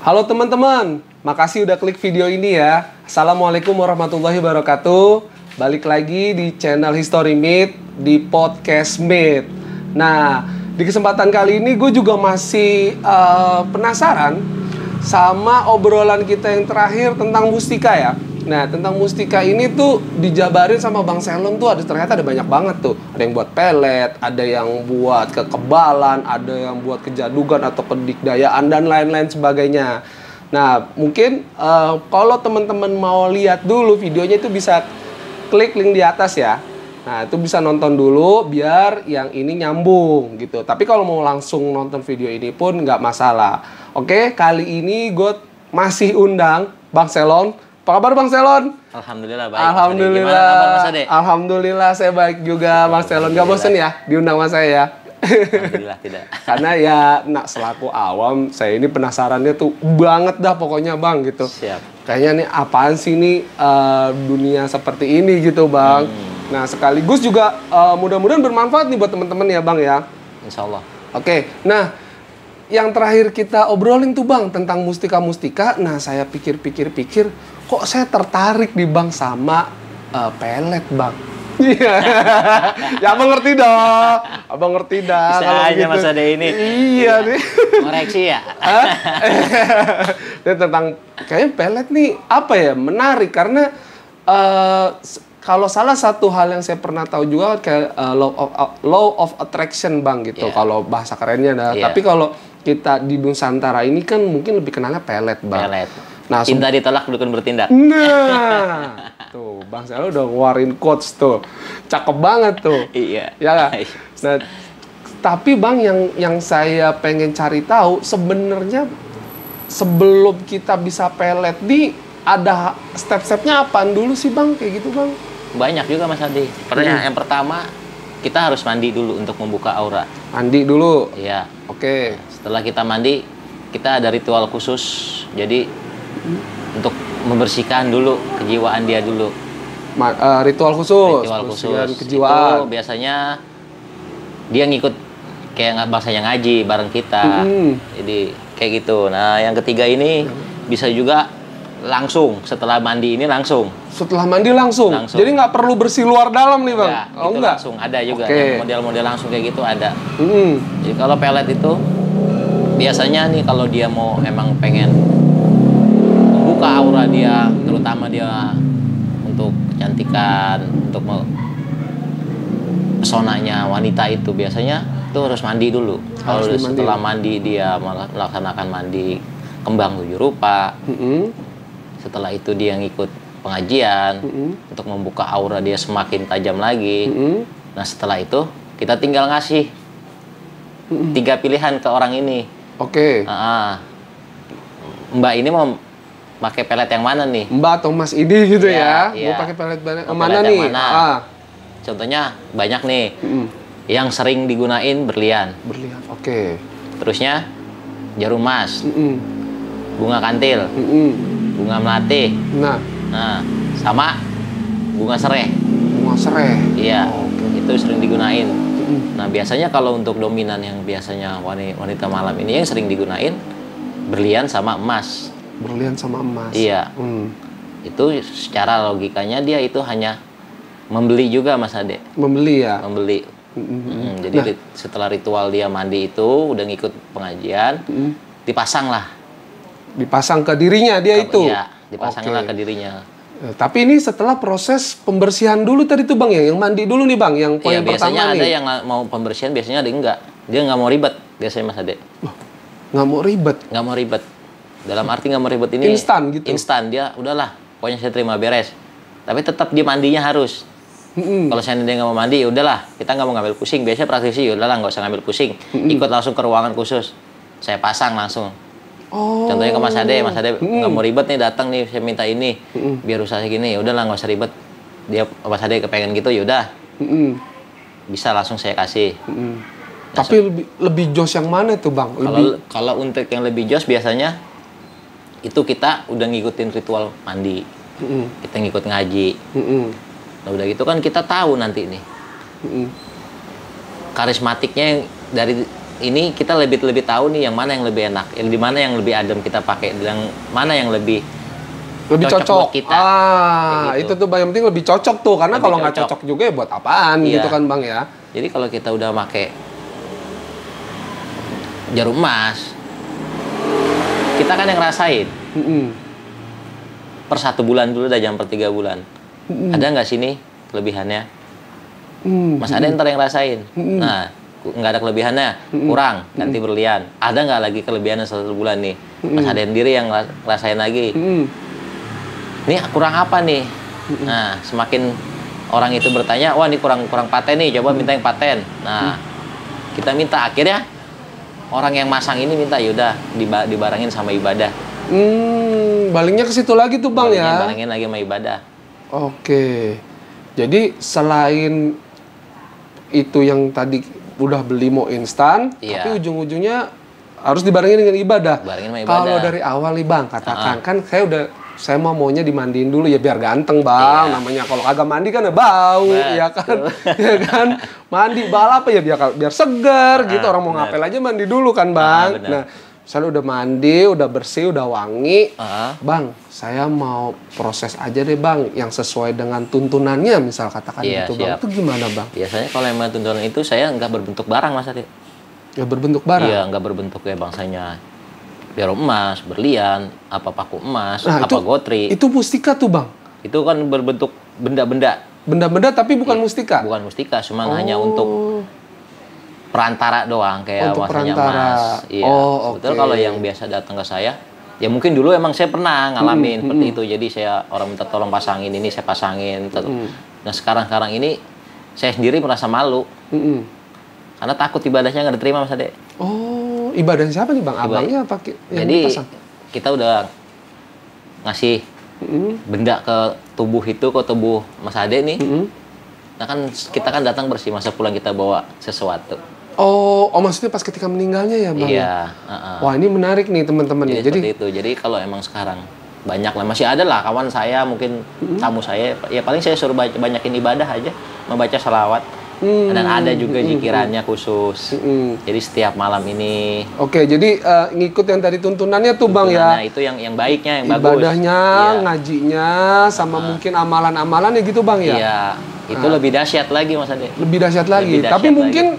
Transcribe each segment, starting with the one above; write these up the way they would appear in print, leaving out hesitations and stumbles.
Halo teman-teman, makasih udah klik video ini ya. Assalamualaikum warahmatullahi wabarakatuh. Balik lagi di channel History Meet di Podcast Meet. Nah, di kesempatan kali ini gue juga masih penasaran sama obrolan kita yang terakhir tentang mustika ya. Nah, tentang mustika ini tuh dijabarin sama Bang Selon tuh ternyata ada banyak banget tuh. Ada yang buat pelet, ada yang buat kekebalan, ada yang buat kejadugan atau kedikdayaan dan lain-lain sebagainya. Nah, mungkin kalau teman-teman mau lihat dulu videonya itu bisa klik link di atas ya. Nah, itu bisa nonton dulu biar yang ini nyambung gitu. Tapi kalau mau langsung nonton video ini pun nggak masalah. Oke, kali ini gue masih undang Bang Selon. Apa kabar Bang Selon? Alhamdulillah baik. Alhamdulillah. Gimana kabar Mas Ade? Alhamdulillah saya baik juga Bang Selon. Gak bosen ya diundang sama saya ya? Alhamdulillah tidak. Karena ya selaku awam saya ini penasarannya tuh banget dah pokoknya Bang gitu. Siap. Kayaknya nih apaan sih nih dunia seperti ini gitu Bang. Nah sekaligus juga mudah-mudahan bermanfaat nih buat teman-teman ya Bang ya. Insya Allah. Oke, nah yang terakhir kita obrolin tuh Bang tentang mustika-mustika. Nah saya pikir-pikir kok saya tertarik di Bang sama pelet Bang. Iya, ya abang ngerti dong, abang ngerti dah. Bisa kalau aja gitu. Mas Ade ini. Iya nih. Koreksi ya. Ini tentang kayaknya pelet nih apa ya menarik karena kalau salah satu hal yang saya pernah tahu juga kayak law of attraction Bang gitu. Kalau bahasa kerennya dah. Tapi kalau kita di Nusantara ini kan mungkin lebih kenalnya pelet Bang. Pelet. Nah, cinta ditolak dukun bertindak. Nah, tuh Bang Selon udah ngeluarin quotes tuh, cakep banget tuh. Iya. Ya kan? Nah, tapi Bang yang saya pengen cari tahu sebenarnya sebelum kita bisa pelet nih ada step-stepnya apaan dulu sih Bang kayak gitu Bang? Banyak juga Mas Ade. Yang pertama kita harus mandi dulu untuk membuka aura. Mandi dulu. Iya. Oke. Setelah kita mandi, kita ada ritual khusus. Jadi untuk membersihkan dulu kejiwaan dia dulu. Ritual khusus. Ritual khusus. Kejiwaan. Itu biasanya dia ngikut kayak bahasanya ngaji bareng kita. Jadi kayak gitu. Nah, yang ketiga ini bisa juga langsung setelah mandi ini langsung. Setelah mandi langsung. Jadi nggak perlu bersih luar dalam nih Bang. Itu enggak. Langsung ada juga yang model-model langsung kayak gitu ada. Jadi kalau pelet itu biasanya nih kalau dia mau emang pengen membuka aura dia, terutama dia untuk kecantikan, untuk pesonanya wanita itu biasanya itu harus mandi dulu. Kalau setelah mandi dia melaksanakan mandi kembang 7 rupa. Setelah itu dia ngikut pengajian untuk membuka aura dia semakin tajam lagi. Nah setelah itu kita tinggal ngasih 3 pilihan ke orang ini. Oke. Mbak ini mau pakai pelet yang mana nih? Mbak atau Mas ini gitu ya? Iya. Mau pakai pelet mana nih? Contohnya banyak nih. Yang sering digunain berlian. Berlian. Oke. Terusnya jarum emas. Bunga kantil. Bunga melati. Nah, sama bunga sereh. Bunga sereh. Iya, itu sering digunain. Nah, biasanya kalau untuk dominan yang biasanya wanita malam ini yang sering digunain berlian sama emas. Berlian sama emas. Iya. Itu secara logikanya dia itu hanya membeli juga Mas Ade. Membeli ya? Membeli. Jadi setelah ritual dia mandi itu udah ngikut pengajian, dipasang lah. Dipasang ke dirinya dia itu? Iya, dipasanglah ke dirinya. Tapi ini setelah proses pembersihan dulu tadi tuh Bang ya, yang mandi dulu nih Bang, yang poin pertama nih. Biasanya ada yang mau pembersihan, biasanya ada yang enggak. Dia nggak mau ribet biasanya Mas Ade. Nggak mau ribet? Nggak mau ribet. Dalam arti nggak mau ribet ini instan gitu? Instan, dia udahlah, pokoknya saya terima beres. Tapi tetap dia mandinya harus. Kalau saya dia nggak mau mandi, ya udahlah, kita nggak mau ngambil pusing. Biasanya praktisi, ya udahlah nggak usah ngambil pusing. Ikut langsung ke ruangan khusus. Saya pasang langsung. Contohnya ke Mas Ade nggak mau ribet nih, datang nih saya minta ini biar usaha gini, ya udahlah nggak usah ribet. Dia Mas Ade kepengen gitu, ya udah bisa langsung saya kasih. Tapi lebih jos yang mana tuh Bang? Kalau untuk yang lebih jos biasanya itu kita udah ngikutin ritual mandi, kita ngikut ngaji. Nah udah gitu kan kita tahu nanti nih karismatiknya yang dari ini kita lebih tahu nih yang mana yang lebih enak, yang di mana yang lebih adem kita pakai, yang mana yang lebih cocok buat kita. Itu tuh Bang, yang penting lebih cocok tuh, karena kalau nggak cocok juga ya buat apaan gitu kan Bang ya. Jadi kalau kita udah pakai jarum emas, kita kan yang ngerasain. Per 1 bulan dulu dah, jangan per 3 bulan. Ada nggak sini kelebihannya? Mas ada ntar yang ngerasain. Nah, nggak ada kelebihannya, kurang, ganti berlian. Ada nggak lagi kelebihannya 1 bulan nih? Mas ada sendiri yang ngerasain lagi. Ini kurang apa nih? Nah, semakin orang itu bertanya, wah ini kurang paten nih, coba minta yang paten. Nah, kita minta, akhirnya orang yang masang ini minta, yaudah dibarengin sama ibadah. Balingnya ke situ lagi tuh Bang ya. Barengin lagi sama ibadah. Oke. Jadi selain itu yang tadi udah beli mau instan, tapi ujung-ujungnya harus dibarengin dengan ibadah. Kalau dari awal nih Bang, katakan kan saya maunya dimandiin dulu ya biar ganteng Bang. Namanya kalau kagak mandi kan bau ya kan. Ya kan? Mandi bal apa ya biar segar gitu. Orang mau ngapel aja mandi dulu kan Bang. Nah, misalnya udah mandi, udah bersih, udah wangi. Bang, saya mau proses aja deh Bang yang sesuai dengan tuntunannya, misal katakan gitu Bang. Itu gimana Bang? Biasanya kalau yang tuntunan itu saya nggak berbentuk barang Mas Ade. Ya berbentuk barang? Iya, nggak berbentuk kayak bangsanya jarum emas, berlian, apa paku emas, apa gotri. Itu mustika tuh Bang? Itu kan berbentuk benda-benda. Benda-benda tapi bukan mustika? Bukan mustika, cuma hanya untuk perantara doang, kayak masanya emas. Iya. Sebetulnya kalau yang biasa datang ke saya, ya mungkin dulu emang saya pernah ngalamin seperti itu. Jadi saya orang minta tolong pasangin ini, saya pasangin. Nah sekarang ini saya sendiri merasa malu. Karena takut ibadahnya nggak diterima Mas Ade. Oh, ibadah siapa nih Bang? Abangnya apa yang dipasang? Kita udah ngasih benda ke tubuh Mas Ade nih. Nah kan kita kan datang bersih, masa pulang kita bawa sesuatu. Oh maksudnya pas ketika meninggalnya ya Bang? Iya. Wah ini menarik nih teman-teman ya. Jadi itu. Jadi kalau emang sekarang banyak lah, masih ada lah kawan saya, mungkin tamu saya, ya paling saya suruh banyakin ibadah aja, membaca salawat. Dan ada juga zikirannya khusus. Jadi setiap malam ini. Oke, jadi ngikut yang tadi tuntunannya tuh Bang ya. Itu yang baiknya, yang bagus. Ibadahnya, ngajinya, sama mungkin amalan-amalan ya gitu Bang ya. Iya. Itu lebih dahsyat lagi Mas Ade. Lebih dahsyat lagi. Tapi mungkin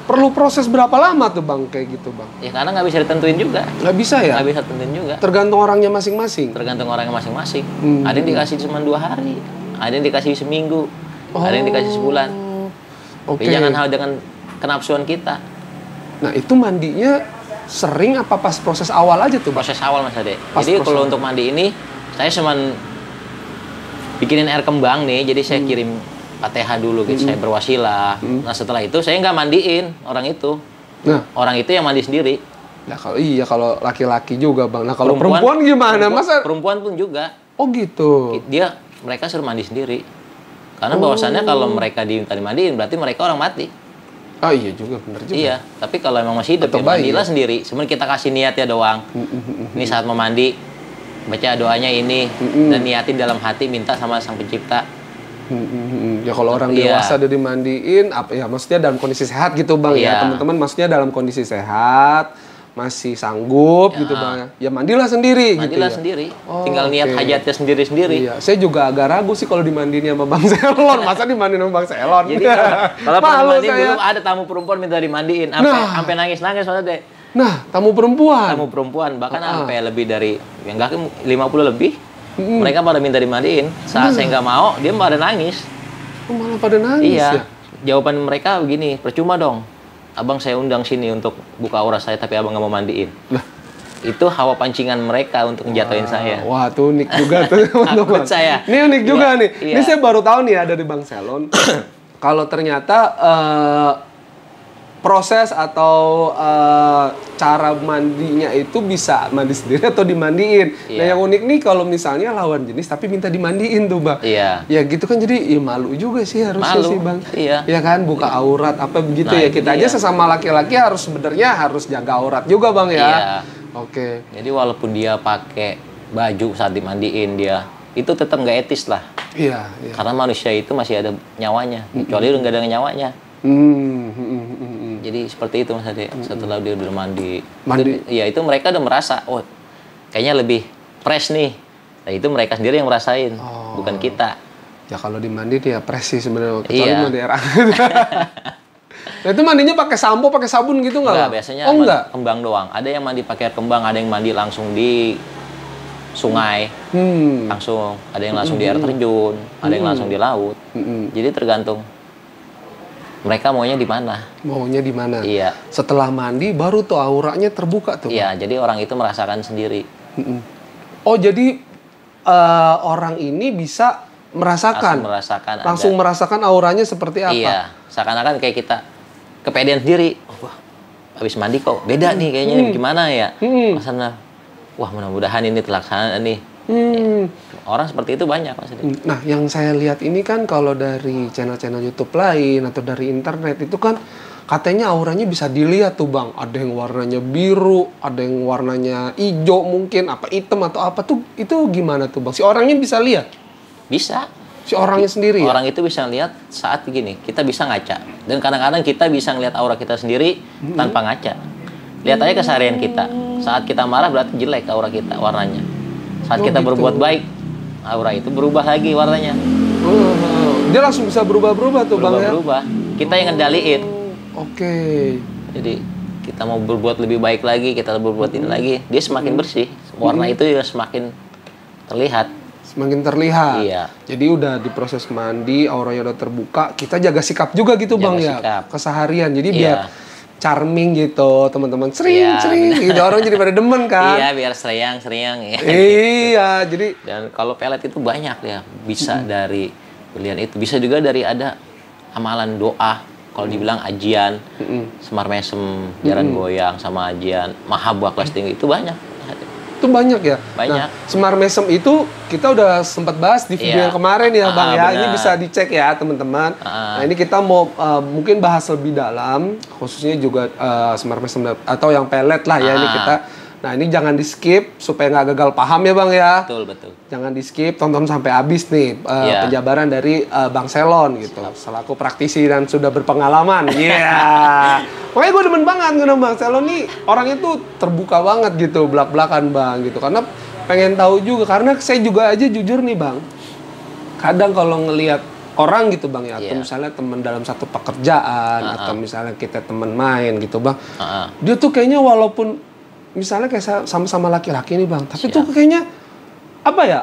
perlu proses berapa lama tuh Bang kayak gitu Bang? Ya karena nggak bisa ditentuin juga. Nggak bisa ya? Nggak bisa tentuin juga. Tergantung orangnya masing-masing. Tergantung orangnya masing-masing. Ada yang dikasih cuma 2 hari, ada yang dikasih seminggu, ada yang dikasih sebulan. Tapi jangan hal dengan kenapsuan kita. Nah itu mandinya sering apa pas proses awal aja tuh Bang? Proses awal Mas Ade. Jadi kalau untuk mandi ini saya cuman bikinin air kembang nih, jadi saya kirim Fatihah dulu gitu, saya berwasilah. Nah setelah itu saya nggak mandiin orang itu. Nah orang itu yang mandi sendiri. Nah kalau laki-laki juga Bang. Nah kalau perempuan gimana? Masa perempuan pun juga. Oh gitu. Mereka suruh mandi sendiri. Karena bahwasannya kalau mereka diminta dimandiin berarti mereka orang mati. Oh iya juga, benar juga. Iya, tapi kalau emang masih hidup ya mandilah sendiri. Sebenarnya kita kasih niat ya doang. Ini saat mau mandi baca doanya ini dan niatin dalam hati minta sama Sang Pencipta. Ya kalau orang dewasa udah dimandiin, ya maksudnya dalam kondisi sehat gitu Bang ya teman-teman, maksudnya dalam kondisi sehat, masih sanggup gitu Bang ya mandilah sendiri. Mandilah gitu sendiri. Tinggal niat hajatnya sendiri-sendiri. Iya, saya juga agak ragu sih kalau dimandiin sama Bang Selon. Masa dimandiin sama Bang Selon? Jadi kalau mandiin dulu ada tamu perempuan minta dimandiin, sampai nangis-nangis soalnya deh. Nah, tamu perempuan bahkan sampai lebih dari yang enggak 50 lebih. Mereka pada minta dimandiin. Saat saya nggak mau, dia pada nangis. Malah pada nangis ya? Jawaban mereka begini, percuma dong. Abang saya undang sini untuk buka aurat saya, tapi abang nggak mau mandiin. Lah, itu hawa pancingan mereka untuk ngejatuhin saya. Wah, tuh unik juga tuh teman-teman. saya. Ini unik juga nih. Ini saya baru tahu nih ya dari Bang Selon. Kalau ternyata proses atau cara mandinya itu bisa mandi sendiri atau dimandiin. Nah yang unik nih kalau misalnya lawan jenis tapi minta dimandiin tuh Bang. Ya gitu kan jadi malu juga sih harusnya sih Bang. Ya kan buka aurat apa begitu ya. Kita aja sesama laki-laki harus sebenarnya harus jaga aurat juga Bang ya. Oke. Jadi walaupun dia pakai baju saat dimandiin dia itu tetap nggak etis lah. Iya. Karena manusia itu masih ada nyawanya. Kecuali udah nggak ada nyawanya. Jadi Jadi seperti itu Mas Ade. Setelah dia udah mandi. Mandi. Itu mereka udah merasa, oh kayaknya lebih fresh nih. Nah itu mereka sendiri yang merasain, bukan kita. Ya kalau di mandi dia fresh sih sebenarnya, kecuali Iya. mau di air hangat. Nah itu mandinya pakai sampo, pakai sabun gitu nggak? Enggak, Bang? biasanya enggak. kembang doang. Ada yang mandi pakai air kembang, ada yang mandi langsung di sungai, langsung. Ada yang langsung di air terjun, ada yang langsung di laut. Jadi tergantung mereka maunya di mana. Maunya di mana? Iya. Setelah mandi baru tuh auranya terbuka tuh. Iya, jadi orang itu merasakan sendiri. Oh jadi orang ini bisa merasakan, langsung merasakan auranya seperti apa? Iya, seakan-akan kayak kita kepedean sendiri. Oh, wah, habis mandi kok beda nih kayaknya gimana ya? Maksudnya, wah mudah-mudahan ini terlaksana nih. Orang seperti itu banyak Mas. Nah, yang saya lihat ini kan kalau dari channel-channel YouTube lain atau dari internet itu kan katanya auranya bisa dilihat tuh Bang. Ada yang warnanya biru, ada yang warnanya hijau mungkin, apa hitam atau apa tuh. Itu gimana tuh Bang? Si orangnya bisa lihat? Bisa. Si orangnya sendiri Orang itu bisa lihat saat begini, kita bisa ngaca. Dan kadang-kadang kita bisa ngeliat aura kita sendiri tanpa ngaca. Lihat aja keseharian kita. Saat kita marah berarti jelek aura kita warnanya. Saat kita berbuat baik, aura itu berubah lagi warnanya. Dia langsung bisa berubah-berubah tuh Bang ya? Berubah. Kita yang ngendaliin. Oke. Jadi kita mau berbuat lebih baik lagi, kita berbuat ini lagi, dia semakin bersih. Warna itu ya semakin terlihat. Semakin terlihat. Iya. Jadi udah di proses mandi, auranya udah terbuka, kita jaga sikap juga gitu Bang ya. Keseharian. Jadi biar charming gitu, teman-teman. Sering gitu. Orang jadi pada demen kan. Iya, biar seriang ya. Iya, jadi dan kalau pelet itu banyak ya. Bisa dari pilihan itu, bisa juga dari ada amalan doa. Kalau dibilang ajian, semar mesem, jaran goyang sama ajian, mahabwa kelas tinggi itu banyak. Itu banyak ya? Banyak. Nah, semar mesem itu kita udah sempat bahas di video yang kemarin ya Bang ya. Benar. Ini bisa dicek ya teman-teman. Nah ini kita mau mungkin bahas lebih dalam, khususnya juga semar mesem atau yang pelet lah ya ini kita. Nah ini jangan di skip supaya nggak gagal paham ya Bang ya. Betul. Jangan di skip, tonton sampai habis nih penjabaran dari Bang Selon gitu. Selaku praktisi dan sudah berpengalaman. Iya. Makanya gue demen banget karena Bang Selon nih orangnya tuh terbuka banget gitu belak-belakan Bang gitu. Karena pengen tahu juga, karena saya juga aja jujur nih Bang. Kadang kalau ngelihat orang gitu Bang ya, atau misalnya teman dalam satu pekerjaan atau misalnya kita teman main gitu Bang. Dia tuh kayaknya walaupun misalnya kayak sama-sama laki-laki nih Bang, tapi tuh kayaknya apa ya?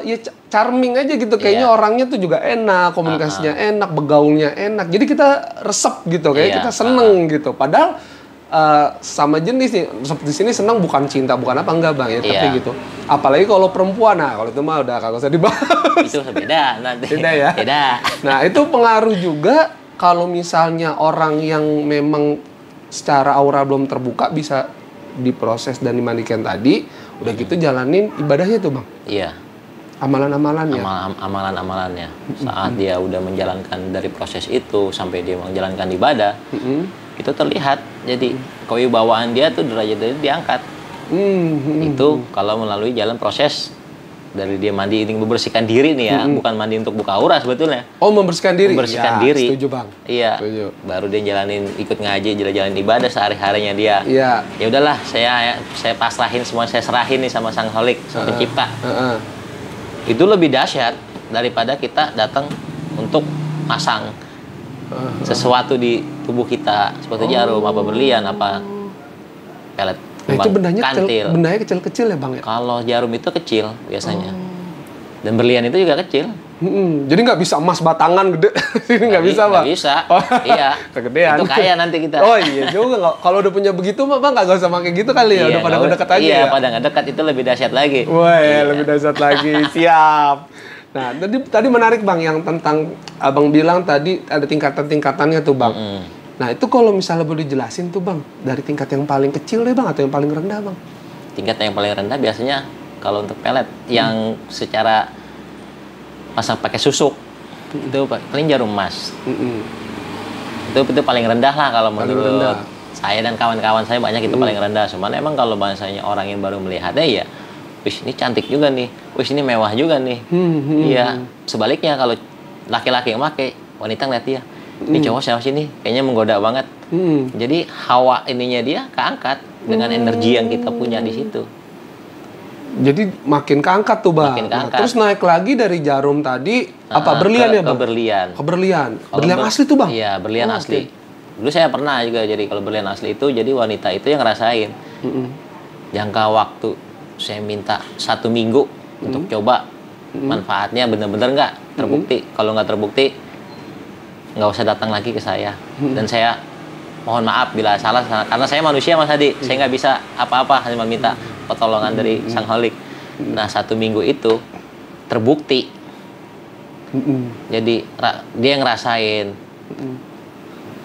Ya charming aja gitu. Kayaknya orangnya tuh juga enak, komunikasinya enak, begaulnya enak. Jadi kita resep gitu, kayak kita seneng gitu. Padahal sama jenis nih, seperti sini senang bukan cinta, bukan apa enggak Bang ya, tapi gitu. Apalagi kalau perempuan, nah kalau itu mah udah kagak usah dibahas. Itu beda nanti. Beda ya. Beda. Nah itu pengaruh juga kalau misalnya orang yang memang secara aura belum terbuka bisa diproses dan dimandikan tadi, udah gitu jalanin ibadahnya tuh Bang. Iya. Amalan-amalannya. Amalan-amalannya. Saat dia udah menjalankan dari proses itu sampai dia menjalankan ibadah, itu terlihat. Jadi kewibawaan dia tuh derajat dia diangkat. Itu kalau melalui jalan proses dari dia mandi ini membersihkan diri nih ya, bukan mandi untuk buka aura sebetulnya. Oh, membersihkan diri. Membersihkan ya, diri. Setuju Bang. Iya. Setuju. Baru dia jalanin, ikut ngaji, jalan ibadah sehari-harinya dia. Iya. Ya udahlah, saya pasrahin semua, saya serahin nih sama Sang Holik, Sang Pencipta. Itu lebih dahsyat daripada kita datang untuk pasang sesuatu di tubuh kita seperti jarum, apa berlian, apa pelet. Nah, itu bendanya kecil-kecil ya Bang ya? Kalau jarum itu kecil biasanya. Dan berlian itu juga kecil. Jadi nggak bisa emas batangan gede. Ini nggak bisa Bang? Nggak bisa. Oh, iya. Kegedean. Itu kaya nanti kita. Oh iya juga. Kalau udah punya begitu Bang nggak usah pakai gitu kali ya. Udah pada ngedekat aja iya, ya? pada ngedekat itu lebih dahsyat lagi. Wah, lebih dahsyat lagi. Siap. Nah, tadi menarik Bang yang tentang Abang bilang tadi ada tingkatan-tingkatannya tuh Bang. Nah, itu kalau misalnya boleh dijelasin tuh Bang, dari tingkat yang paling kecil deh Bang atau yang paling rendah Bang? Tingkat yang paling rendah biasanya kalau untuk pelet yang secara pasang pakai susuk itu paling jarum emas. Itu paling rendah lah kalau menurut saya dan kawan-kawan saya banyak itu paling rendah. Cuman emang kalau bahasanya orang yang baru melihatnya ya, wih ini cantik juga nih, wih ini mewah juga nih. Iya. Sebaliknya kalau laki-laki yang pakai, wanita ngeliat dia, ini cowok siapa sih nih? Kayaknya menggoda banget. Jadi hawa ininya dia keangkat dengan energi yang kita punya di situ. Jadi makin keangkat tuh bang. Makin keangkat. Nah, terus naik lagi dari jarum tadi apa berlian ya bang? Ke berlian. Ke berlian. Berlian asli tuh bang? Iya, berlian asli. Okay. Dulu saya pernah juga jadi kalau berlian asli itu jadi wanita itu yang ngerasain. Jangka waktu saya minta 1 minggu untuk coba manfaatnya bener-bener nggak terbukti. Kalau nggak terbukti nggak usah datang lagi ke saya. Dan saya mohon maaf bila salah karena saya manusia Mas Hadi. Saya nggak bisa apa-apa, hanya minta pertolongan dari Sang Holik. Nah 1 minggu itu terbukti. Jadi dia ngerasain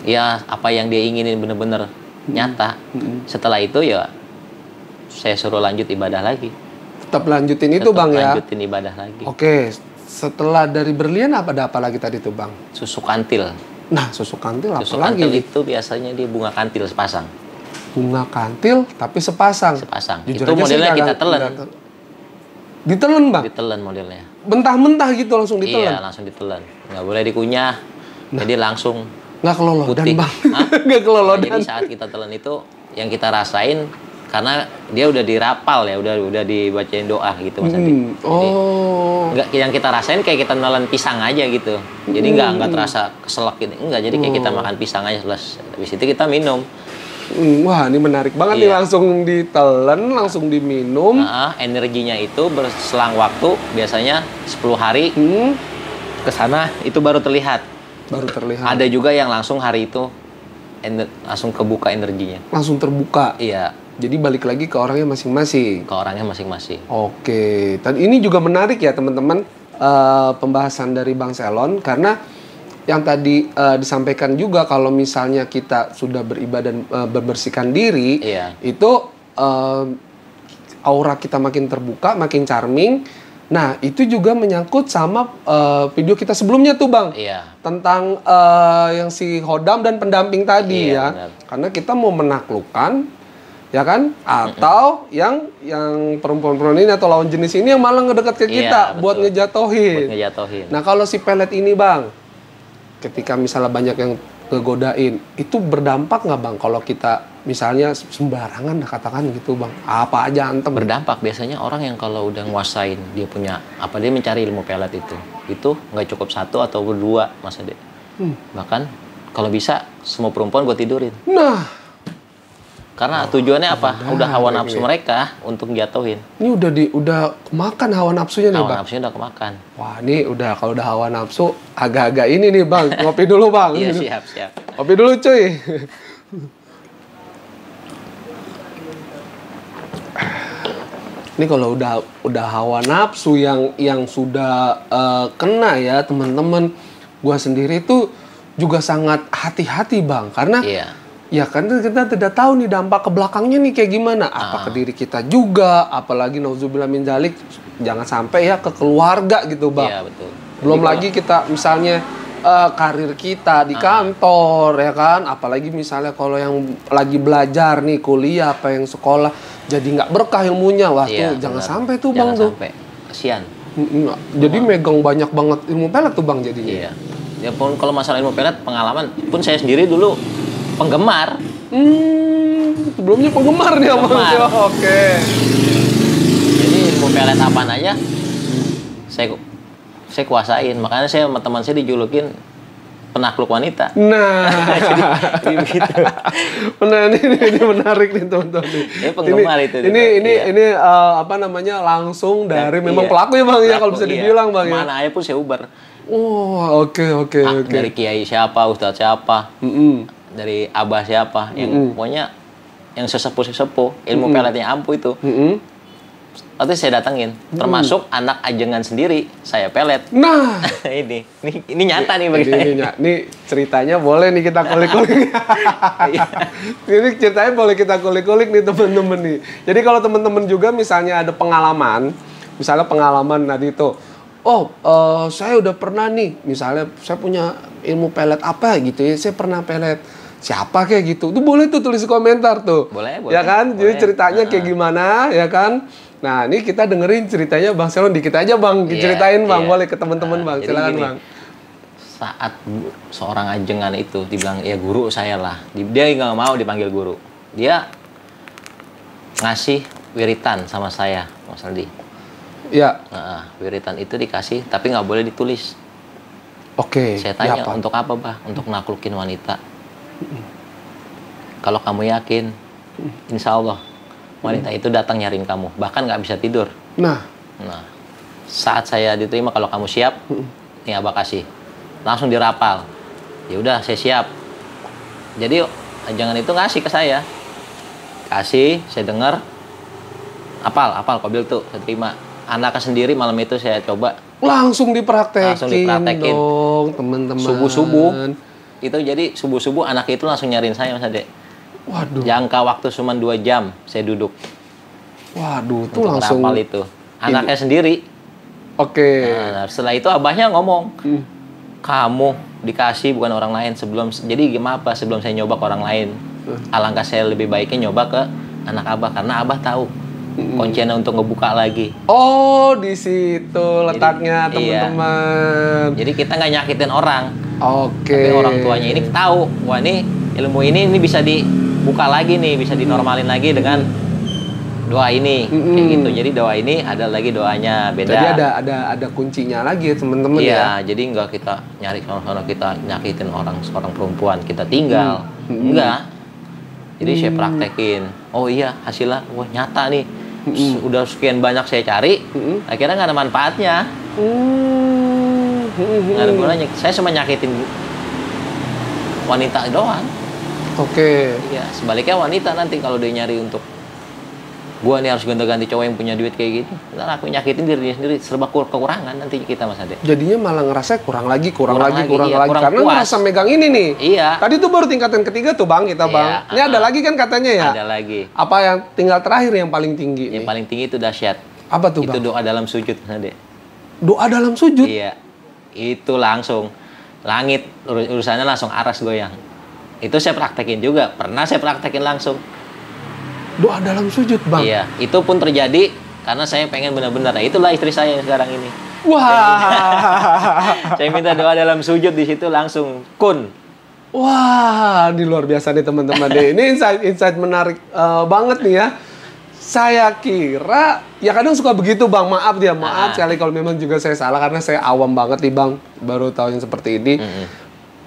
ya apa yang dia inginin bener-bener nyata. Setelah itu ya saya suruh lanjut ibadah lagi. Tetap lanjutin itu bang ya? Lanjutin ibadah lagi. Oke, setelah dari berlian ada apa lagi tadi tuh bang? Susu kantil. Nah susu kantil apa susu lagi? Susu kantil itu biasanya dia bunga kantil sepasang. Bunga kantil tapi sepasang? Sepasang. Jujur itu modelnya kita telan. Ditelan bang? Ditelan modelnya. Mentah-mentah gitu langsung ditelan? Iya langsung ditelan. Nggak boleh dikunyah. Jadi langsung nggak kelolodan putih. bang? Nggak kelolodan. Jadi saat kita telan itu yang kita rasain karena dia udah dirapal ya, udah dibacain doa gitu Mas Andi. Enggak, yang kita rasain kayak kita nelan pisang aja gitu. Jadi nggak terasa keselak gitu. Enggak, jadi kayak kita makan pisang aja terus habis itu kita minum. Wah, ini menarik banget nih, langsung ditelan, langsung diminum. Energinya itu berselang waktu biasanya 10 hari. Ke sana itu baru terlihat. Baru terlihat. Ada juga yang langsung hari itu langsung kebuka energinya. Langsung terbuka. Iya. Jadi balik lagi ke orangnya masing-masing. Ke orangnya masing-masing. Oke. Dan ini juga menarik ya teman-teman, pembahasan dari Bang Selon, karena yang tadi disampaikan juga kalau misalnya kita sudah beribadah dan berbersihkan diri, itu aura kita makin terbuka, makin charming. Nah, itu juga menyangkut sama video kita sebelumnya tuh Bang. Tentang yang si Hodam dan pendamping tadi ya. Benar. Karena kita mau menaklukkan, ya kan? Atau yang perempuan-perempuan ini atau lawan jenis ini yang malah ngedekat ke kita buat ngejatohin. Nah, kalau si pelet ini Bang, ketika misalnya banyak yang ngegodain, itu berdampak nggak Bang kalau kita misalnya sembarangan katakan gitu Bang, apa aja antem? Berdampak. Biasanya orang yang kalau udah nguasain, dia mencari ilmu pelet itu nggak cukup 1 atau 2 Mas Ade. Bahkan kalau bisa semua perempuan gue tidurin. Nah, karena tujuannya apa? Udah hawa nafsu mereka untuk jatuhin. Ini udah kemakan hawa nafsunya nih Bang. Hawa nafsunya udah kemakan. Wah, ini kalau udah hawa nafsu agak-agak ini nih Bang. Ngopi dulu Bang. Iya, siap. Ngopi dulu cuy. Ini kalau udah hawa nafsu yang sudah kena ya teman-teman, gua sendiri tuh juga sangat hati-hati Bang, karena ya kan kita tidak tahu nih dampak ke belakangnya nih kayak gimana. Apa ke diri kita juga, apalagi nauzubillah min dzalik, jangan sampai ya ke keluarga gitu Bang. Iya, betul. Belum lagi kita misalnya karir kita di kantor ya kan, apalagi misalnya kalau yang lagi belajar nih kuliah apa yang sekolah jadi nggak berkah ilmunya, wah tuh jangan sampai tuh Bang tuh. Sampai. Kasian. Jadi megang banyak banget ilmu pelet tuh Bang jadinya. Iya. Ya pun kalau masalah ilmu pelet, pengalaman pun saya sendiri dulu penggemar. Sebelumnya penggemar nih Bang. Oke. Jadi ilmu pelet apaan aja saya kuasain. Makanya saya sama teman saya dijulukin penakluk wanita. Nah, jadi gitu. Benar, ini menarik nih teman-teman. Ini penggemar itu. Ini apa namanya, langsung dari memang pelaku ya Bang ya, kalau bisa dibilang Bang ya. Mana aja pun saya ubar. Oh, oke. Dari kiai siapa, ustadz siapa, dari abah siapa, yang pokoknya yang sesepuh ilmu peletnya ampuh itu. Waktu saya datengin, termasuk anak ajengan sendiri, saya pelet. Nah, ini nyata nih bagi saya. Ini ceritanya boleh nih kita kulik-kulik. Ini ceritanya boleh kita kulik-kulik nih teman-teman nih. Jadi kalau teman-teman juga misalnya ada pengalaman, tadi itu, saya udah pernah nih, misalnya saya punya ilmu pelet apa gitu ya, saya pernah pelet siapa kayak gitu. Itu boleh tuh tulis di komentar tuh. Boleh. Ya kan? Boleh. Jadi ceritanya kayak gimana, ya kan? Nah, ini kita dengerin ceritanya Bang Selon dikit aja Bang, ceritain Bang, boleh ke teman-teman Bang, silakan Bang. saat seorang ajengan itu dibilang ya guru saya lah, dia nggak mau dipanggil guru, dia ngasih wiritan sama saya, Mas Aldi. Ya. Nah, wiritan itu dikasih tapi nggak boleh ditulis. Oke. Saya tanya, ya, apa? untuk apa, Bah? Untuk naklukin wanita. Kalau kamu yakin, insya Allah wanita itu datang nyariin kamu, bahkan nggak bisa tidur. Nah, saat saya diterima, kalau kamu siap, nih Abah kasih, langsung dirapal. Ya udah, saya siap. Jadi jangan itu ngasih ke saya, kasih, saya dengar, apal Qabil tuh, saya terima. Anaknya sendiri malam itu saya coba. Langsung dipraktekin, dong, teman-teman. Subuh-subuh. Itu jadi subuh-subuh anak itu langsung nyariin saya, Mas Ade. Waduh. Jangka waktu cuma 2 jam saya duduk. Waduh, tuh untuk langsung. rapal itu. Anaknya sendiri. Oke. Nah, setelah itu abahnya ngomong, kamu dikasih bukan orang lain sebelum. Jadi gimana apa sebelum saya nyoba ke orang lain. Alangkah saya lebih baiknya nyoba ke anak abah karena abah tahu kuncinya untuk ngebuka lagi. Oh, di situ letaknya, teman-teman. Iya. Jadi kita nggak nyakitin orang. Oke. Tapi orang tuanya ini tahu, wah ini ilmu ini bisa dibuka lagi nih, bisa dinormalin lagi dengan doa ini. Kayak gitu. Jadi doa ini ada lagi doanya beda. Jadi ada kuncinya lagi ya, teman-teman ya. Iya, jadi nggak kita nyari sono kita nyakitin seorang perempuan, kita tinggal. Enggak. Jadi saya praktekin. Oh iya, hasilnya wah nyata nih. Udah sekian banyak saya cari, akhirnya nggak ada manfaatnya. Nggak ada gunanya. Saya cuma nyakitin wanita doang. Oke. Iya, sebaliknya wanita nanti kalau dia nyari untuk gua nih harus ganti-ganti cowok yang punya duit kayak gitu, ntar aku nyakitin dirinya sendiri, serba kekurangan nanti kita, Mas Ade. Jadinya malah ngerasa kurang lagi Kurang lagi, karena puas. ngerasa megang ini nih. Iya. Tadi tuh baru tingkatan ketiga tuh Bang, kita Bang. Iya, Ini ada lagi kan katanya ya? Ada lagi. Apa yang tinggal terakhir yang paling tinggi Yang nih? paling tinggi itu dahsyat. Apa tuh Itu Bang? doa dalam sujud, Mas Ade. Doa dalam sujud? Iya. Itu langsung langit urusannya langsung aras goyang. Itu saya praktekin juga. Pernah saya praktekin langsung. Doa dalam sujud Bang? Iya. Itu pun terjadi karena saya pengen benar-benar. Nah, itulah istri saya yang sekarang ini. Wah. Saya minta doa dalam sujud di situ langsung kun. Wah, ini luar biasa nih teman-teman deh. Ini insight menarik banget nih ya. Saya kira, ya kadang suka begitu Bang, maaf dia, maaf sekali kalau memang juga saya salah karena saya awam banget nih Bang, baru tahu yang seperti ini.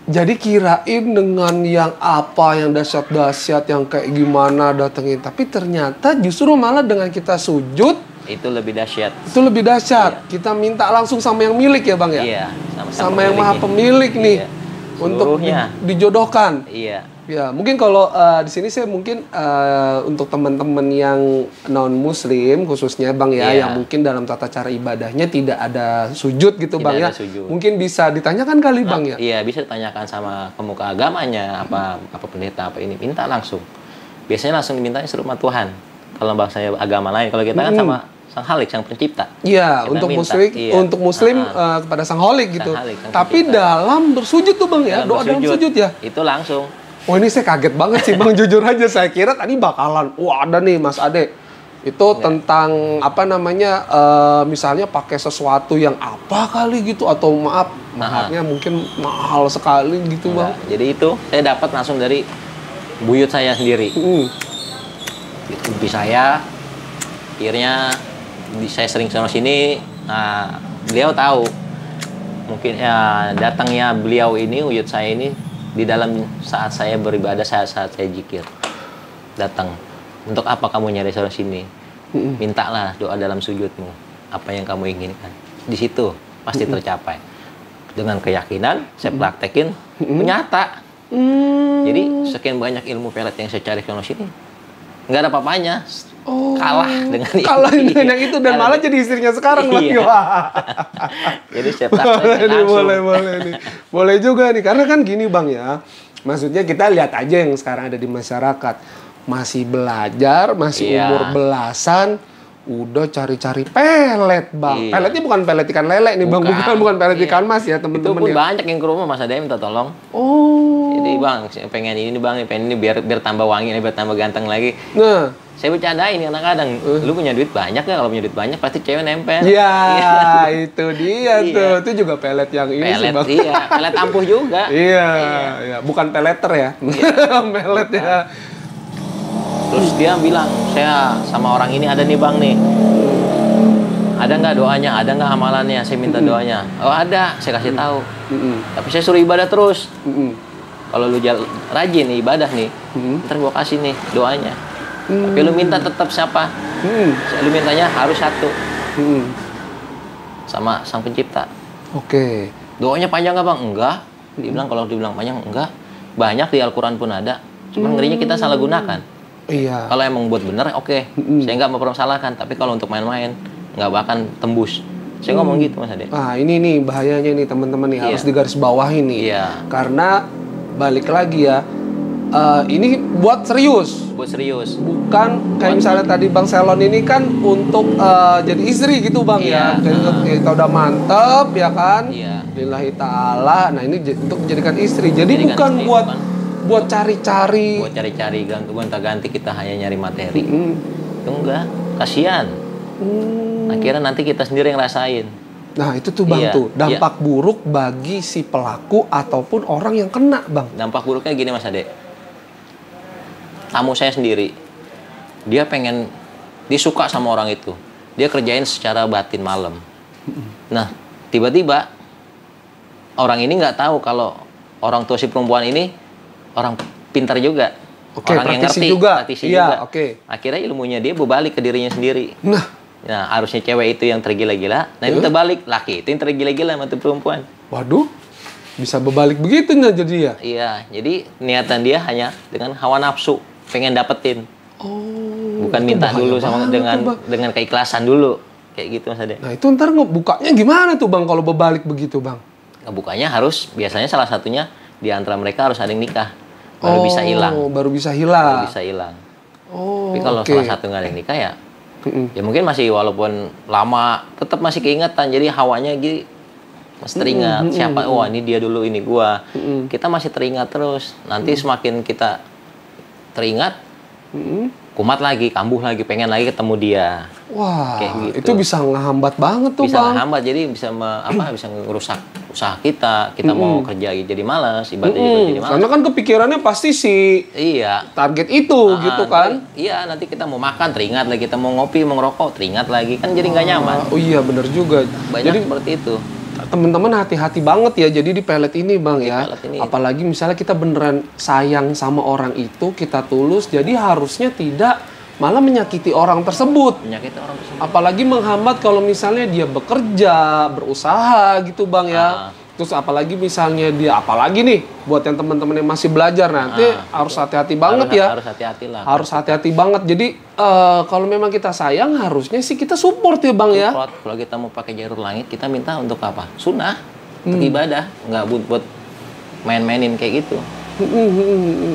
Jadi kirain dengan yang apa, yang dahsyat-dahsyat, yang kayak gimana datengin, tapi ternyata justru malah dengan kita sujud itu lebih dahsyat. Itu lebih dahsyat. Kita minta langsung sama yang milik ya Bang ya? Iya, sama yang maha pemilik nih. Iya. Untuk dijodohkan. Iya. Ya, mungkin kalau di sini saya mungkin untuk teman-teman yang non muslim khususnya Bang ya, Iya. yang mungkin dalam tata cara ibadahnya tidak ada sujud gitu Tidak Bang ya. ada sujud. Mungkin bisa ditanyakan kali Bang ya. Iya, bisa ditanyakan sama pemuka agamanya, apa pendeta apa ini, minta langsung. Biasanya langsung dimintanya suruh sama Tuhan. Kalau bahasanya agama lain, kalau kita kan sama Sang Halik, Sang Pencipta. Iya, Kita untuk minta, muslim, iya. untuk muslim kepada Sang Holik gitu. Sang Halik, Sang Tapi Pencipta. dalam bersujud tuh Bang ya, doa dalam sujud ya. Itu langsung. Oh ini saya kaget banget sih Bang, jujur aja saya kira tadi bakalan, wah ada nih Mas Ade. Itu tentang apa namanya, misalnya pakai sesuatu yang apa kali gitu, atau maaf, mahalnya mungkin mahal sekali gitu Bang. Enggak. Jadi itu saya dapat langsung dari buyut saya sendiri. Itu lebih saya, akhirnya saya sering sana sini. Nah, beliau tahu mungkin ya datangnya beliau ini, buyut saya ini di dalam saat saya beribadah, saat saya zikir. Datang. Untuk apa kamu nyari sana sini? Mintalah doa dalam sujudmu. Apa yang kamu inginkan. Di situ pasti tercapai. Dengan keyakinan, saya praktekin, nyata. Jadi sekian banyak ilmu pelet yang saya cari sana sini, nggak ada apa-apanya. Kalah dengan yang itu dan malah jadi istrinya sekarang lagi. Iya. Wah. Jadi saya praktekin langsung. Boleh nih. Boleh juga nih, karena kan gini Bang ya. Maksudnya kita lihat aja yang sekarang ada di masyarakat. Masih belajar, masih Iya. umur belasan, Udah cari-cari pelet, Bang. Iya. Peletnya bukan pelet ikan lele nih, Bang. Bukan pelet Iya. ikan mas ya, Itu teman-teman pun ya. banyak yang ke rumah Mas Ade minta tolong. Oh. Jadi Bang, saya pengen ini Bang, pengen ini biar tambah wangi, biar tambah ganteng lagi. Nah, Saya bercandain kadang-kadang, lu punya duit banyak nggak? Kalau punya duit banyak pasti cewek nempel. ya itu dia Iya. tuh. Itu juga pelet yang ini sih, Pelet, Bang. iya. Pelet ampuh juga. Iya, iya. Bukan peleter ya. Pelet ya. Terus dia bilang, saya sama orang ini ada nih Bang nih. Ada nggak doanya? Ada nggak amalannya? Saya minta doanya. Oh ada, saya kasih tahu. Tapi saya suruh ibadah terus. Kalau lu rajin nih ibadah nih, ntar gua kasih nih doanya. Tapi lu minta tetap siapa? Lu mintanya harus satu. Sama Sang Pencipta. Oke. Doanya panjang nggak Bang? Enggak. Dibilang kalau dibilang panjang enggak. Banyak di Al-Quran pun ada. Cuman ngerinya kita salah gunakan. Iya. Kalau emang buat bener, oke. Saya nggak mempermasalahkan. Tapi kalau untuk main-main, nggak bahkan tembus. Saya ngomong gitu Mas Ade. Ah, ini nih bahayanya nih teman-teman nih, harus Iya. digarisbawahi nih. Iya. Karena balik lagi ya, ini buat serius. Buat serius. Bukan kayak misalnya tadi Bang Selon ini kan untuk jadi istri gitu Bang ya. Iya. Kita udah mantep ya kan. Iya. Lillahi ta'ala. Nah ini untuk menjadikan istri. Jadi Jadikan bukan istri, buat bukan. buat cari-cari. Buat cari-cari gonta-ganti kita hanya nyari materi. Mm. Itu enggak. Kasihan. Akhirnya nanti kita sendiri yang rasain. Nah itu tuh Bang Iya, tuh dampak buruk bagi si pelaku ataupun orang yang kena Bang. Dampak buruknya gini Mas Ade. Tamu saya sendiri. Dia pengen, dia suka sama orang itu. Dia kerjain secara batin malam. Nah, tiba-tiba orang ini nggak tahu kalau orang tua si perempuan ini orang pintar juga. Oke, orang yang praktisi ngerti, juga. praktisi Iya, juga. oke. Akhirnya ilmunya dia berbalik ke dirinya sendiri. Nah, harusnya cewek itu yang tergila-gila. Nah, itu terbalik. Laki itu yang tergila-gila sama tuh perempuan. waduh, bisa berbalik begitu nggak jadi ya? Iya, jadi niatan dia hanya dengan hawa nafsu, pengen dapetin. Oh, Bukan itu minta bahaya dulu sama banget tuh, Bang. dengan keikhlasan dulu. Kayak gitu Mas Ade. Nah itu ntar ngebukanya gimana tuh Bang kalau berbalik begitu Bang? Ngebukanya harus, biasanya salah satunya di antara mereka harus ada yang nikah. Baru bisa hilang. Baru bisa Baru hilang. bisa hilang. Oh, Tapi kalau oke. salah satu nggak ada yang nikah ya, ya mungkin masih walaupun lama, tetap masih keingetan. Jadi hawanya gitu masih teringat. Siapa? Wah ini dia dulu, ini gua. Kita masih teringat terus. Nanti semakin kita teringat, kumat lagi, kambuh lagi, pengen lagi ketemu dia. Wah, Kayak gitu. itu bisa ngehambat banget tuh Bisa Bang. menghambat, jadi bisa bisa ngerusak usaha kita. Kita mau kerja jadi malas, ibadah juga jadi malas. Karena kan kepikirannya pasti si Iya. target itu gitu kan. Iya, nanti kita mau makan teringat lagi, kita mau ngopi, mau ngerokok teringat lagi, kan jadi nggak nyaman. Oh iya bener juga. Banyak Jadi seperti itu. teman-teman hati-hati banget ya jadi di pelet ini Bang ya. pelet ini. Apalagi misalnya kita beneran sayang sama orang itu, kita tulus, jadi harusnya tidak malah menyakiti orang tersebut. Penyakit orang tersebut. Apalagi menghambat kalau misalnya dia bekerja, berusaha gitu Bang ya. Terus apalagi misalnya dia, apalagi nih buat yang teman-teman yang masih belajar nanti harus hati-hati banget ya. Harus hati-hati lah. Harus hati-hati banget. Jadi kalau memang kita sayang harusnya sih kita support ya Bang ya. Support. Kalau kita mau pakai jalur langit, kita minta untuk apa? Sunnah, untuk ibadah, nggak buat main-mainin kayak gitu.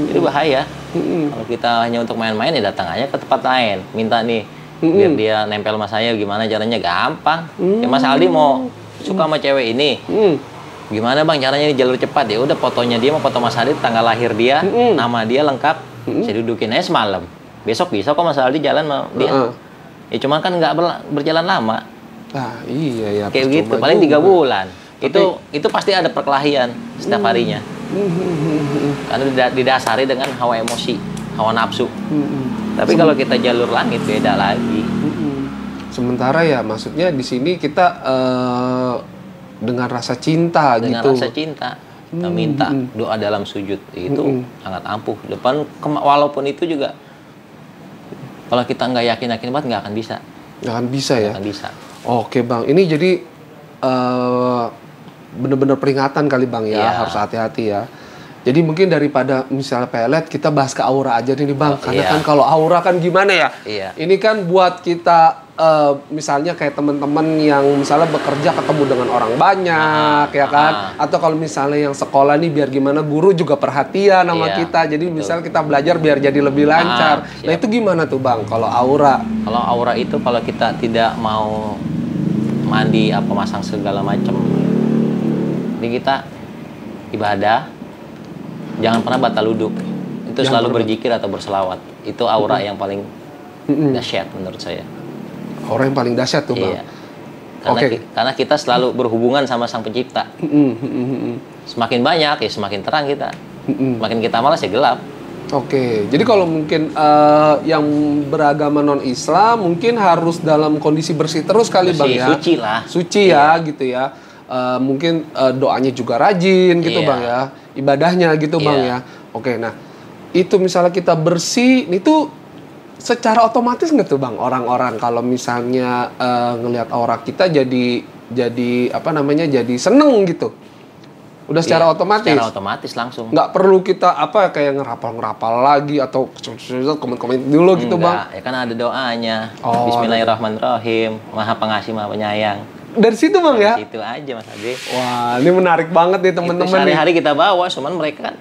Jadi bahaya. Kalau kita hanya untuk main-main ya datang aja ke tempat lain, minta nih biar dia nempel sama saya, gimana caranya? Gampang. Ya Mas Aldi mau suka sama cewek ini, gimana Bang caranya ini jalur cepat? Ya udah, fotonya dia mau foto Mas Aldi, tanggal lahir dia, nama dia lengkap, saya dudukin aja semalam. Besok bisa kok Mas Aldi jalan sama dia. Ya cuman kan nggak berjalan lama. Nah, iya ya. Kayak gitu, percuma paling 3 juga. bulan. Itu pasti ada perkelahian setiap harinya. Karena didasari dengan hawa emosi, hawa nafsu. Tapi kalau kita jalur langit beda lagi. Sementara ya maksudnya di sini kita dengan rasa cinta Dengan gitu. rasa cinta. Kita minta doa dalam sujud itu sangat ampuh. Walaupun itu juga kalau kita nggak yakin banget nggak akan bisa. Nggak akan bisa ya. Nggak akan bisa. Oke Bang, ini jadi bener-bener peringatan kali Bang ya, Iya. harus hati-hati ya. Jadi mungkin daripada misalnya pelet, kita bahas ke aura aja nih Bang. Karena iya. kan kalau aura kan gimana ya? Iya. Ini kan buat kita misalnya kayak teman-teman yang misalnya bekerja ketemu dengan orang banyak ya kan, atau kalau misalnya yang sekolah nih biar gimana guru juga perhatian sama kita, jadi misalnya kita belajar biar jadi lebih lancar. Nah itu gimana tuh Bang kalau aura? Kalau aura itu kalau kita tidak mau mandi apa masang segala macam, jadi kita ibadah jangan pernah batal wudhu, itu selalu berzikir atau berselawat, itu aura yang paling dahsyat menurut saya. Aura yang paling dahsyat tuh Bang. Iya. Karena kita selalu berhubungan sama Sang Pencipta. Semakin banyak ya semakin terang kita. Semakin kita malas ya gelap. Oke, jadi kalau mungkin yang beragama non-Islam mungkin harus dalam kondisi bersih terus kali Bang ya. Suci lah. Suci ya gitu ya. Mungkin doanya juga rajin gitu Bang ya. Ibadahnya gitu Bang ya. Oke, nah itu misalnya kita bersih, itu secara otomatis nggak tuh Bang orang-orang kalau misalnya ngelihat aura kita jadi apa namanya jadi seneng gitu? Udah secara otomatis. Secara otomatis langsung. Nggak perlu kita apa kayak ngerapal lagi atau komen-komen dulu gitu Bang. Ya kan ada doanya. Bismillahirrahmanirrahim. Maha pengasih, maha penyayang. Dari situ Bang ya? Dari situ aja Mas Ade. Wah, ini menarik banget nih teman-teman. Sehari-hari kita bawa, cuman mereka kan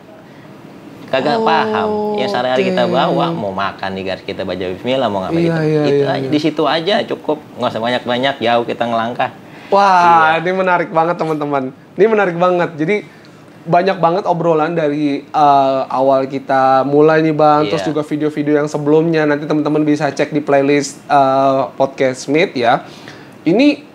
kagak paham. Ya sehari-hari kita bawa, mau makan nih guys, kita baca bismillah, mau ngapain itu aja. Di situ aja cukup, nggak usah banyak-banyak, jauh kita ngelangkah. Wah, ini menarik banget teman-teman. Ini menarik banget. Jadi banyak banget obrolan dari awal kita mulai nih Bang, terus juga video-video yang sebelumnya nanti teman-teman bisa cek di playlist podcast Smith ya. Ini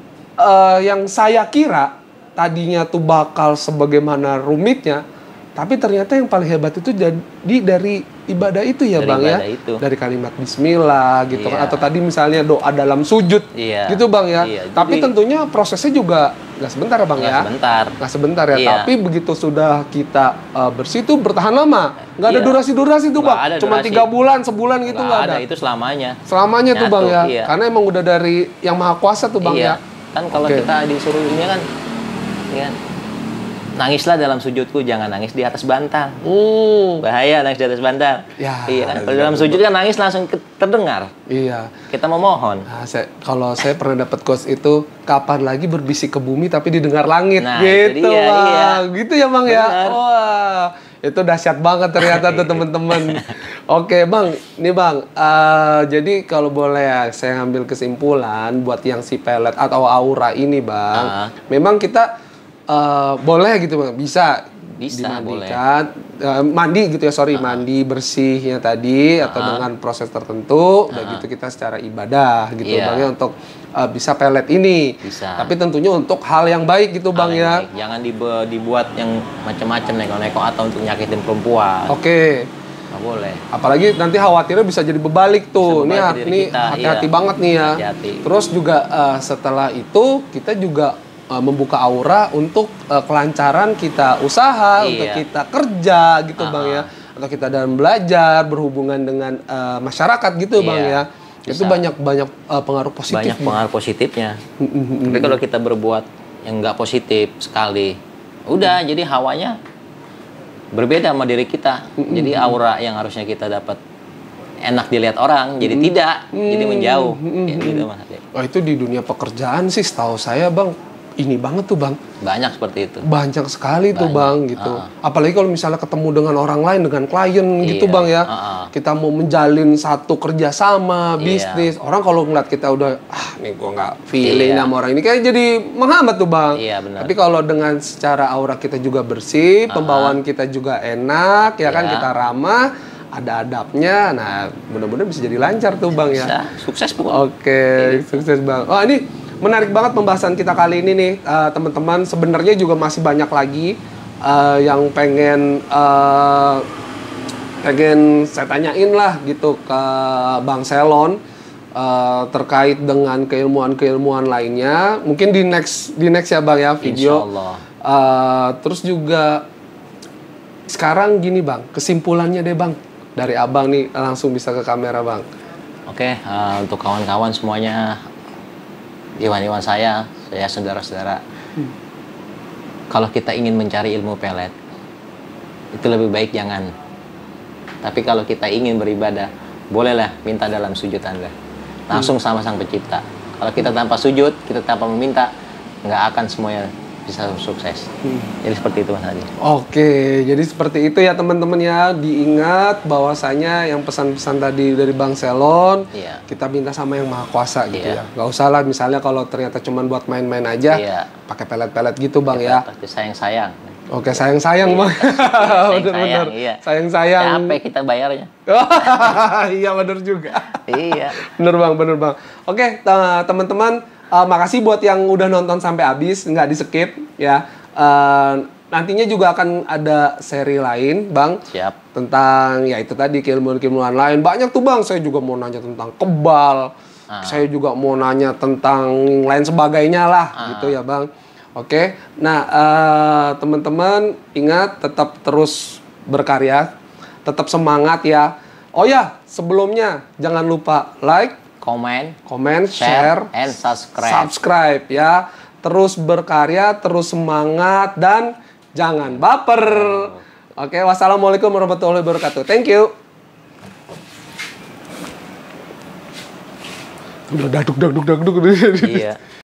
yang saya kira tadinya tuh bakal sebagaimana rumitnya, tapi ternyata yang paling hebat itu jadi dari ibadah itu ya dari Bang ya. Itu. Dari kalimat bismillah gitu kan, atau tadi misalnya doa dalam sujud gitu Bang ya. Tapi tentunya prosesnya juga nggak sebentar Bang ya. Nggak sebentar ya. Tapi begitu sudah kita bersih itu bertahan lama. Nggak ada durasi-durasi tuh Bang. Cuma 3 bulan, sebulan gitu nggak ada. Itu selamanya. Selamanya tuh Bang ya. Karena emang udah dari yang Maha Kuasa tuh Bang ya. Kan kalau kita disuruh ini kan nangislah dalam sujudku, jangan nangis di atas bantal. Bahaya nangis di atas bantal. Kan? Kalau dalam sujud kan nangis langsung terdengar. Iya. Kita memohon. Nah, kalau saya pernah dapat quotes itu, kapan lagi berbisik ke bumi tapi didengar langit. Nah, gitu Bang. Gitu ya Bang ya. Wah, itu dahsyat banget ternyata tuh teman-teman. Oke Bang, nih Bang. Jadi kalau boleh ya, saya ngambil kesimpulan buat yang si pelet atau aura ini Bang. Memang kita boleh gitu Bang, bisa dimandikan, mandi gitu ya, mandi bersihnya tadi atau dengan proses tertentu, udah gitu kita secara ibadah gitu Bang ya untuk bisa pelet ini. Bisa. Tapi tentunya untuk hal yang baik gitu Bang ya. Jangan dibuat yang macam-macam neko-neko atau untuk nyakitin perempuan. Oke. Nggak boleh. Apalagi nanti khawatirnya bisa jadi berbalik tuh. Ini hati-hati banget nih ya. Hati-hati. Terus juga setelah itu kita juga membuka aura untuk kelancaran kita usaha, untuk kita kerja gitu Bang ya, atau kita dalam belajar berhubungan dengan masyarakat gitu Bang ya. Itu banyak pengaruh positif. Banyak pengaruh positifnya. Tapi kalau kita berbuat yang nggak positif sekali, udah jadi hawanya berbeda sama diri kita. Jadi aura yang harusnya kita dapat enak dilihat orang jadi tidak, jadi menjauh. Gitu Mas. Wah, itu di dunia pekerjaan sih setahu saya Bang. Ini banget tuh Bang. Banyak seperti itu. Banyak sekali tuh Bang gitu. Apalagi kalau misalnya ketemu dengan orang lain, dengan klien gitu Bang ya. Kita mau menjalin satu kerjasama, bisnis. Orang kalau ngeliat kita udah, nih gua nggak feeling sama orang ini, kayak jadi menghambat tuh Bang. Benar. Tapi kalau dengan secara aura kita juga bersih, pembawaan kita juga enak, ya kan, kita ramah, ada adabnya. Nah, mudah-mudahan bisa jadi lancar tuh Bang ya. Sukses Bang. Oke, sukses Bang. Oh, ini menarik banget pembahasan kita kali ini nih teman-teman. Sebenarnya juga masih banyak lagi yang pengen saya tanyain lah gitu ke Bang Selon terkait dengan keilmuan-keilmuan lainnya. Mungkin di next ya Bang ya video. Insyaallah. Terus juga sekarang gini Bang, kesimpulannya deh Bang dari Abang nih, langsung bisa ke kamera Bang. Oke, untuk kawan-kawan semuanya, iwan-iwan saya saudara-saudara, kalau kita ingin mencari ilmu pelet, itu lebih baik jangan. Tapi kalau kita ingin beribadah, bolehlah minta dalam sujud Anda, langsung sama Sang Pencipta. Kalau kita tanpa sujud, kita tanpa meminta, nggak akan semuanya bisa sukses. Jadi seperti itu Mas Adi. Oke, jadi seperti itu ya teman-teman ya. Diingat bahwasanya yang pesan-pesan tadi dari Bang Selon, Iya. kita minta sama yang Maha Kuasa gitu Iya. ya. Gak usah lah misalnya kalau ternyata cuma buat main-main aja, Iya. pakai pelet-pelet gitu Bang ya. Pasti sayang-sayang. Oke, sayang-sayang Bang. Bener-bener. Iya. Sayang-sayang. Capek kita bayarnya. Iya bener juga. Iya. Bener Bang. Oke, teman-teman, makasih buat yang udah nonton sampai habis, nggak di skip ya. Nantinya juga akan ada seri lain, Bang. Siap. Tentang ya itu tadi keilmuan-keilmuan lain. Banyak tuh Bang, saya juga mau nanya tentang kebal. Saya juga mau nanya tentang lain sebagainya lah, gitu ya Bang. Oke. Nah, teman-teman ingat tetap terus berkarya, tetap semangat ya. Oh ya, sebelumnya jangan lupa like, Komen, share, and subscribe. subscribe ya. Terus berkarya, terus semangat dan jangan baper. Oke, wassalamualaikum warahmatullahi wabarakatuh. Thank you. Udah daduk. Iya.